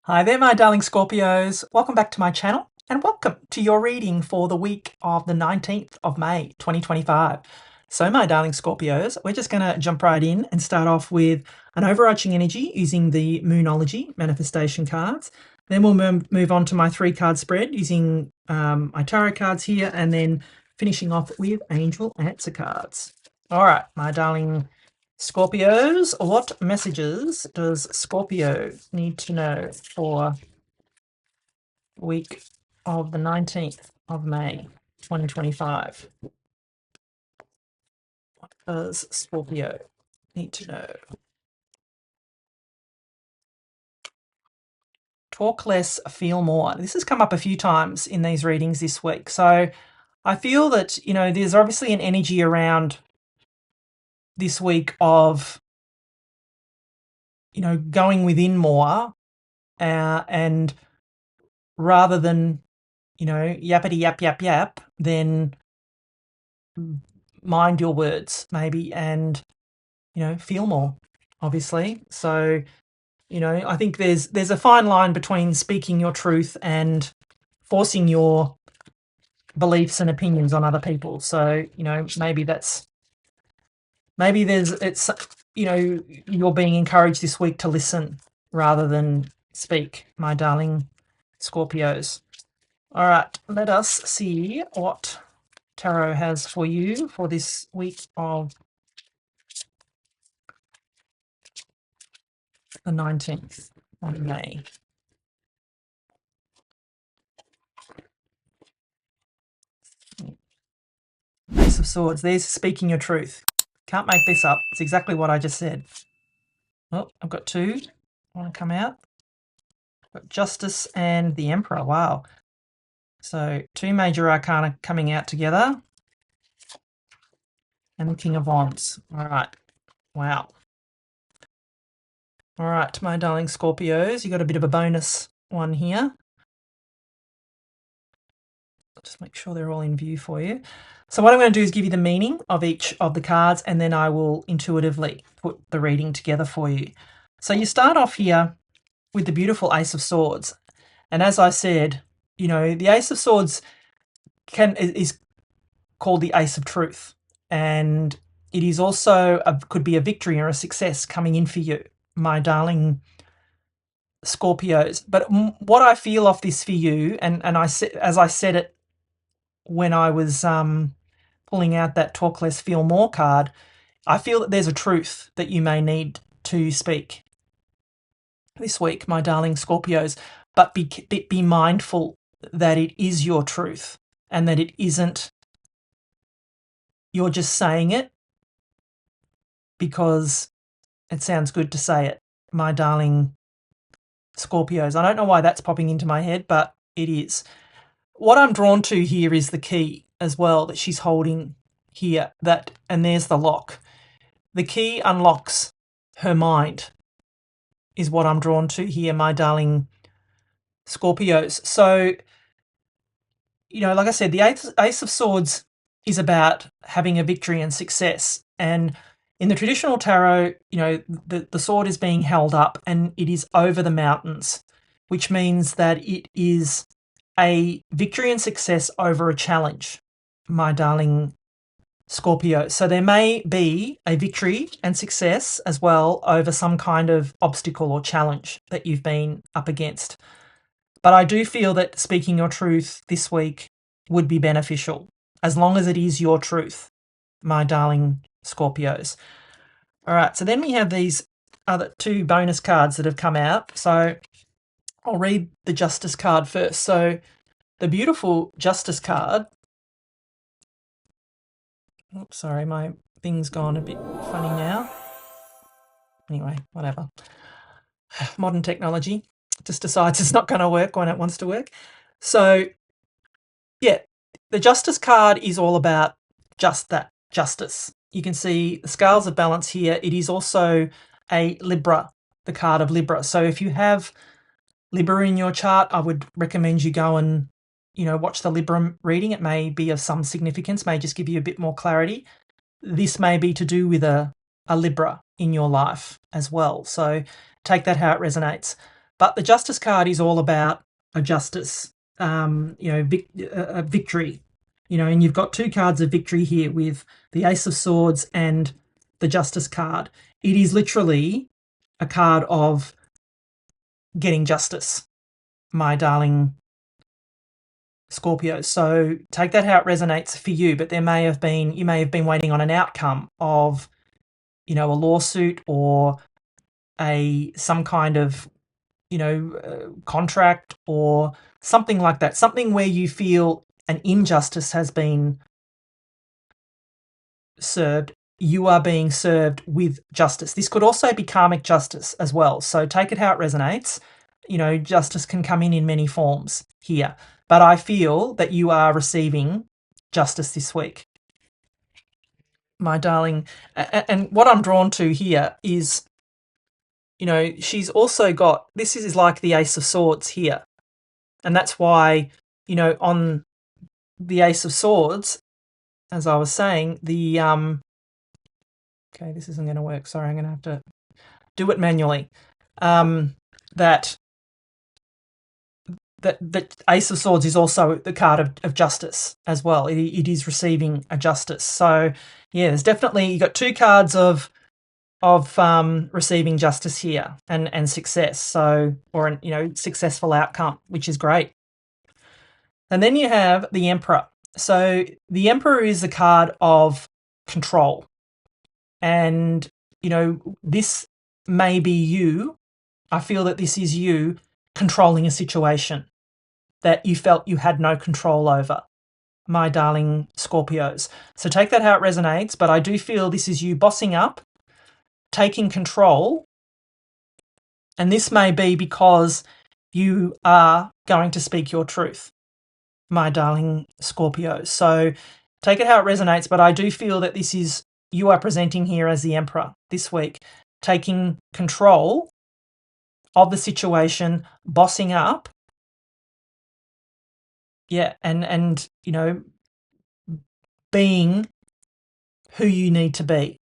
Hi there, my darling Scorpios. Welcome back to my channel and welcome to your reading for the week of the 19th of May 2025. So, my darling Scorpios, we're just going to jump right in and start off with an overarching energy using the Moonology manifestation cards. Then we'll move on to my 3-card spread using my tarot cards here, and then finishing off with angel answer cards. All right, my darling Scorpios, what messages does Scorpio need to know for the week of the 19th of May 2025? What does Scorpio need to know? Talk less, feel more. This has come up a few times in these readings this week. So I feel that, there's obviously an energy around this week of, going within more and rather than yappity yap yap yap, then mind your words maybe and feel more, obviously. So I think there's a fine line between speaking your truth and forcing your beliefs and opinions on other people. So maybe it's you're being encouraged this week to listen rather than speak, my darling Scorpios. All right, let us see what Tarot has for you for this week of the 19th of May. Ace of Swords. There's speaking your truth. Can't make this up. It's exactly what I just said. Oh, I've got two. Want to come out? I've got Justice and the Emperor. Wow. So 2 major arcana coming out together. And the King of Wands. All right. Wow. All right, my darling Scorpios, you got a bit of a bonus one here. Just make sure they're all in view for you. So what I'm going to do is give you the meaning of each of the cards, and then I will intuitively put the reading together for you. So you start off here with the beautiful Ace of Swords. And as I said, the Ace of Swords is called the Ace of Truth. And it is also could be a victory or a success coming in for you, my darling Scorpios. But what I feel off this for you, and as I said it when I was pulling out that Talk Less, Feel More card, I feel that there's a truth that you may need to speak this week, my darling Scorpios, but be mindful that it is your truth and that it isn't you're just saying it because it sounds good to say it, my darling Scorpios. I don't know why that's popping into my head, but it is. What I'm drawn to here is the key as well that she's holding here, and there's the lock. The key unlocks her mind is what I'm drawn to here, my darling Scorpios. So, like I said, the Ace of Swords is about having a victory and success. And in the traditional tarot, the sword is being held up and it is over the mountains, which means that it is a victory and success over a challenge, my darling Scorpio. So there may be a victory and success as well over some kind of obstacle or challenge that you've been up against. But I do feel that speaking your truth this week would be beneficial, as long as it is your truth, my darling Scorpios. All right, so then we have these other 2 bonus cards that have come out. So I'll read the Justice card first. So the beautiful Justice card. Oops, sorry, my thing's gone a bit funny now. Anyway, whatever. Modern technology just decides it's not going to work when it wants to work. So, yeah, the Justice card is all about just that, justice. You can see the scales of balance here. It is also a Libra, the card of Libra. So if you have Libra in your chart, I would recommend you go and, watch the Libra reading. It may be of some significance, may just give you a bit more clarity. This may be to do with a Libra in your life as well. So take that how it resonates. But the Justice card is all about a justice, a victory. And you've got two cards of victory here with the Ace of Swords and the Justice card. It is literally a card of getting justice, my darling Scorpio. So take that how it resonates for you, but you may have been waiting on an outcome of, a lawsuit or some kind of, contract or something like that, something where you feel an injustice has been served. You are being served with justice. This could also be karmic justice as well. So take it how it resonates. Justice can come in many forms here. But I feel that you are receiving justice this week, my darling. And what I'm drawn to here is, she's also got, this is like the Ace of Swords here. And that's why, on the Ace of Swords, as I was saying, okay, this isn't going to work. Sorry, I'm going to have to do it manually. That Ace of Swords is also the card of justice as well. It is receiving a justice. So yeah, there's definitely, you got two cards of receiving justice here and success. So, or successful outcome, which is great. And then you have the Emperor. So the Emperor is a card of control. And, this may be you. I feel that this is you controlling a situation that you felt you had no control over, my darling Scorpios. So take that how it resonates, but I do feel this is you bossing up, taking control, and this may be because you are going to speak your truth, my darling Scorpios. So take it how it resonates, but I do feel that this is, you are presenting here as the Emperor this week, taking control of the situation, bossing up, and being who you need to be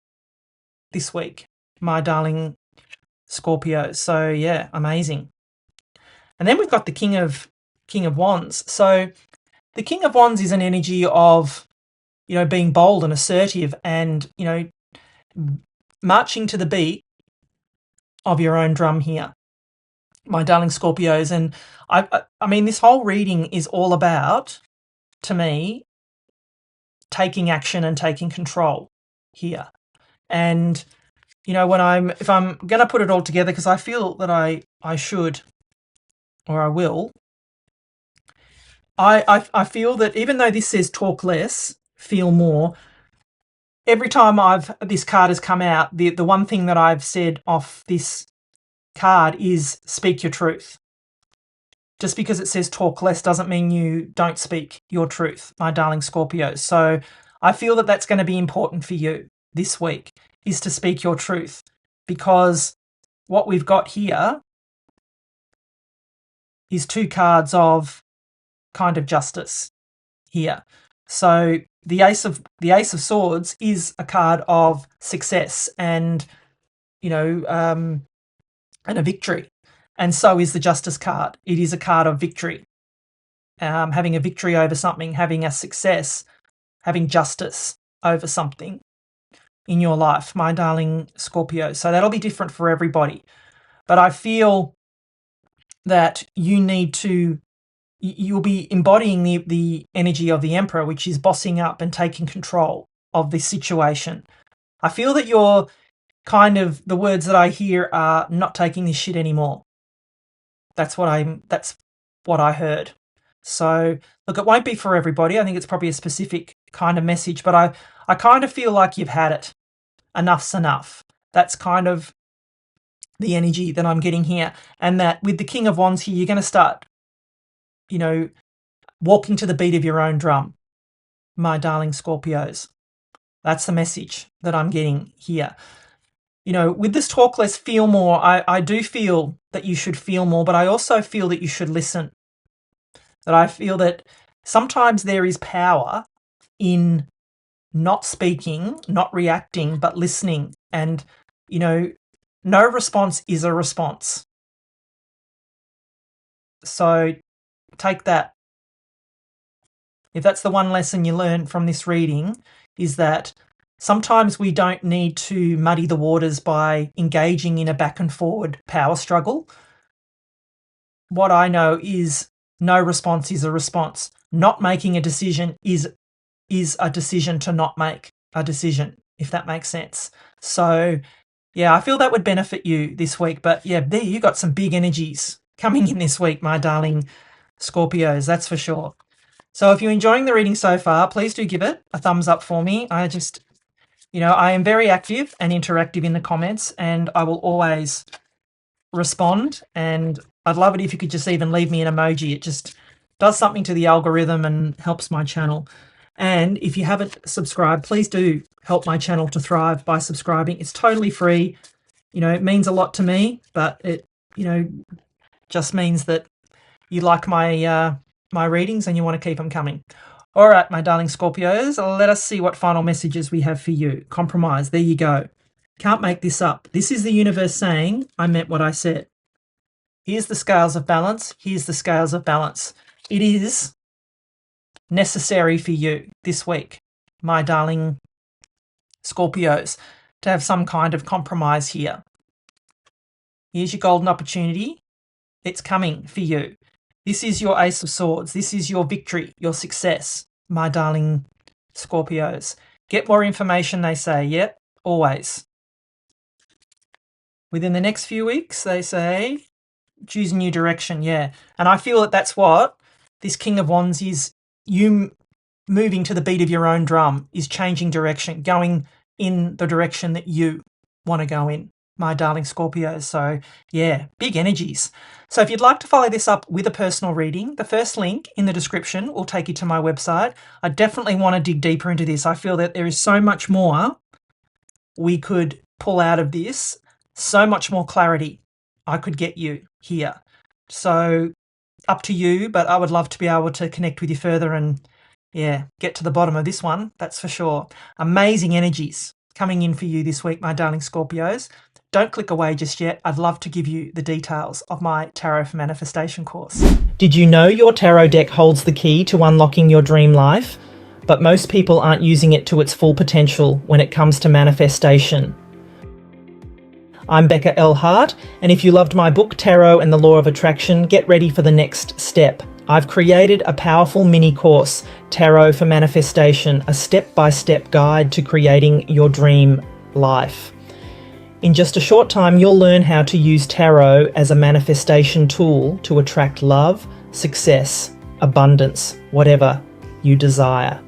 this week, my darling Scorpio. So yeah, amazing. And then we've got the King of Wands. So the King of Wands is an energy of, being bold and assertive and, marching to the beat of your own drum here, my darling Scorpios. And I mean, this whole reading is all about, to me, taking action and taking control here. And, if I'm going to put it all together, because I feel that I should, or I will, I feel that even though this says talk less, feel more, every time this card has come out, the one thing that I've said off this card is speak your truth. Just because it says talk less doesn't mean you don't speak your truth, my darling Scorpio. So I feel that that's going to be important for you this week, is to speak your truth, because what we've got here is two cards of kind of justice here. So the Ace of Swords is a card of success and, and a victory. And so is the Justice card. It is a card of victory. Having a victory over something, having a success, having justice over something in your life, my darling Scorpio. So that'll be different for everybody. But I feel that you'll be embodying the energy of the Emperor, which is bossing up and taking control of this situation. I feel that you're kind of, the words that I hear are not taking this shit anymore. That's what I heard. So look, it won't be for everybody. I think it's probably a specific kind of message, but I kind of feel like you've had it. Enough's enough. That's kind of the energy that I'm getting here. And that with the King of Wands here, you're going to start, walking to the beat of your own drum, my darling Scorpios. That's the message that I'm getting here. With this talk less, feel more, I do feel that you should feel more, but I also feel that you should listen. That I feel that sometimes there is power in not speaking, not reacting, but listening. And, no response is a response. So take that. If that's the one lesson you learn from this reading, is that sometimes we don't need to muddy the waters by engaging in a back and forward power struggle. What I know is no response is a response. Not making a decision is a decision to not make a decision, if that makes sense. So, yeah, I feel that would benefit you this week. But yeah, there you got some big energies coming in this week, my darling Scorpios, that's for sure. So if you're enjoying the reading so far, please do give it a thumbs up for me. I am very active and interactive in the comments, and I will always respond. And I'd love it if you could just even leave me an emoji. It just does something to the algorithm and helps my channel. And if you haven't subscribed, please do help my channel to thrive by subscribing. It's totally free. It means a lot to me, but it, just means that you like my readings and you want to keep them coming. All right, my darling Scorpios, let us see what final messages we have for you. Compromise, there you go. Can't make this up. This is the universe saying, I meant what I said. Here's the scales of balance. Here's the scales of balance. It is necessary for you this week, my darling Scorpios, to have some kind of compromise here. Here's your golden opportunity. It's coming for you. This is your Ace of Swords. This is your victory, your success, my darling Scorpios. Get more information, they say. Yep, always. Within the next few weeks, they say, choose a new direction, yeah. And I feel that that's what this King of Wands is. You moving to the beat of your own drum is changing direction, going in the direction that you want to go in, my darling Scorpios. So, yeah, big energies. So if you'd like to follow this up with a personal reading, the first link in the description will take you to my website. I definitely want to dig deeper into this. I feel that there is so much more we could pull out of this, so much more clarity I could get you here. So up to you, but I would love to be able to connect with you further and, yeah, get to the bottom of this one, that's for sure. Amazing energies coming in for you this week, my darling Scorpios. Don't click away just yet. I'd love to give you the details of my Tarot for Manifestation course. Did you know your tarot deck holds the key to unlocking your dream life? But most people aren't using it to its full potential when it comes to manifestation. I'm Becca L. Hart, and if you loved my book Tarot and the Law of Attraction, get ready for the next step. I've created a powerful mini course, Tarot for Manifestation, a step-by-step guide to creating your dream life. In just a short time, you'll learn how to use tarot as a manifestation tool to attract love, success, abundance, whatever you desire.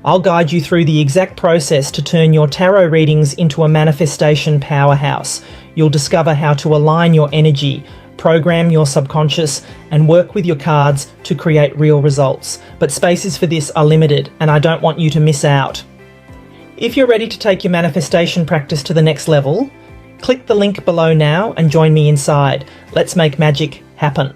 I'll guide you through the exact process to turn your tarot readings into a manifestation powerhouse. You'll discover how to align your energy, program your subconscious, and work with your cards to create real results. But spaces for this are limited, and I don't want you to miss out. If you're ready to take your manifestation practice to the next level, click the link below now and join me inside. Let's make magic happen.